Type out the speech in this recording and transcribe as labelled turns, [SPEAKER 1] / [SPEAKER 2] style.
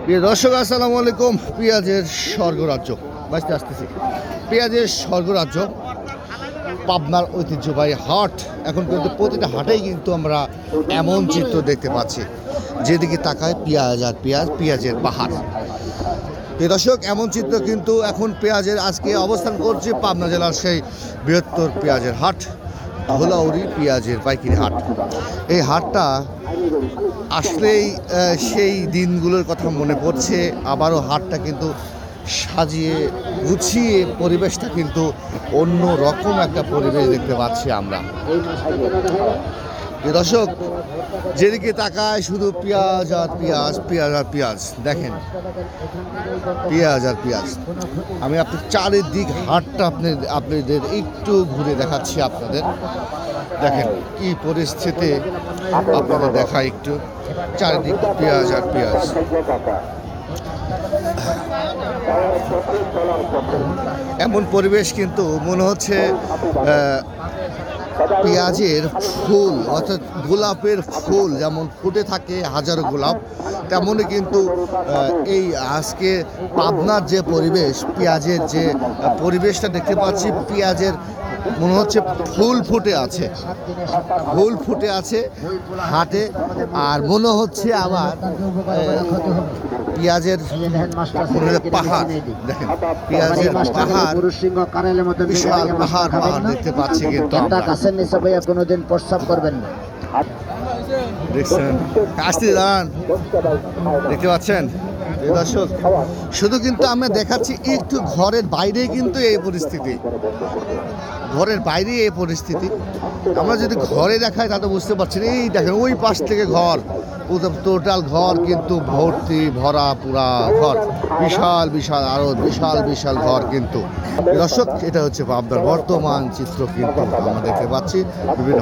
[SPEAKER 1] প্রিয় দর্শক আসসালামু আলাইকুম। পেঁয়াজের স্বর্গরাজ্য বাঁচতে আসতেছি। পেঁয়াজের স্বর্গরাজ্য পাবনার ঐতিহ্যবাহী হাট। এখন কিন্তু প্রতিটা হাটেই কিন্তু আমরা এমন চিত্র দেখতে পাচ্ছি, যেদিকে তাকায় পেঁয়াজ আর পেঁয়াজ, পেঁয়াজের পাহাড়। প্রিয় দর্শক, এমন চিত্র কিন্তু এখন পেঁয়াজের আজকে অবস্থান করছে পাবনা জেলার সেই বৃহত্তর পেঁয়াজের হাট, ধুলাউড়ি পেঁয়াজের পাইকারি হাট। এই হাটটা আসলেই সেই দিনগুলোর কথা মনে পড়ছে। আবারও হাটটা কিন্তু সাজিয়ে গুছিয়ে, পরিবেশটা কিন্তু অন্য রকম একটা পরিবেশ দেখতে পাচ্ছি আমরা। দর্শক, যেদিকে তাকায় শুধু পেঁয়াজ আর পেঁয়াজ, পেঁয়াজ আর পেঁয়াজ। দেখেন, পেঁয়াজ আর পেঁয়াজ। আমি আপনার চারিদিক হাটটা আপনাদের একটু ঘুরে দেখাচ্ছি আপনাদের। দেখেন কি পরিস্থিতি, আপনাদের দেখা একটু। চারিদিক পেঁয়াজ আর পেঁয়াজ। এমন পরিবেশ কিন্তু মনে হচ্ছে পেঁয়াজের ফুল, অর্থাৎ গোলাপের ফুল যেমন ফুটে থাকে হাজারো গোলাপ, তেমনই কিন্তু এই আজকে পাবনার যে পরিবেশ, পেঁয়াজের যে পরিবেশটা দেখতে পাচ্ছি, পেঁয়াজের মনে হচ্ছে ফুল ফুটে আছে, ফুল ফুটে আছে হাটে। আর মনে হচ্ছে আমার পেঁয়াজের পাহাড়। দেখেন, পেঁয়াজের পাহাড়, বিশাল পাহাড় পাহাড় দেখতে পাচ্ছি কিন্তু
[SPEAKER 2] কোনোদিন প্রস্তাব করবেন না।
[SPEAKER 1] দেখছেন, আসতে দাঁড়ান, দেখতে পাচ্ছেন দর্শক। শুধু কিন্তু আমরা দেখাচ্ছি একটু ঘরের বাইরে, কিন্তু এই পরিস্থিতি, ঘরের বাইরে এই পরিস্থিতি। আমরা যদি ঘরে দেখাই তাহলে বুঝতে পারছি না। এই দেখেন, ওই পাশ থেকে ঘর, টোটাল ঘর কিন্তু ভর্তি, ভরা পুরা ঘর, বিশাল বিশাল, আরো বিশাল বিশাল ঘর কিন্তু। দর্শক, এটা হচ্ছে পাবনার বর্তমান চিত্র কিন্তু আমরা দেখতে পাচ্ছি বিভিন্ন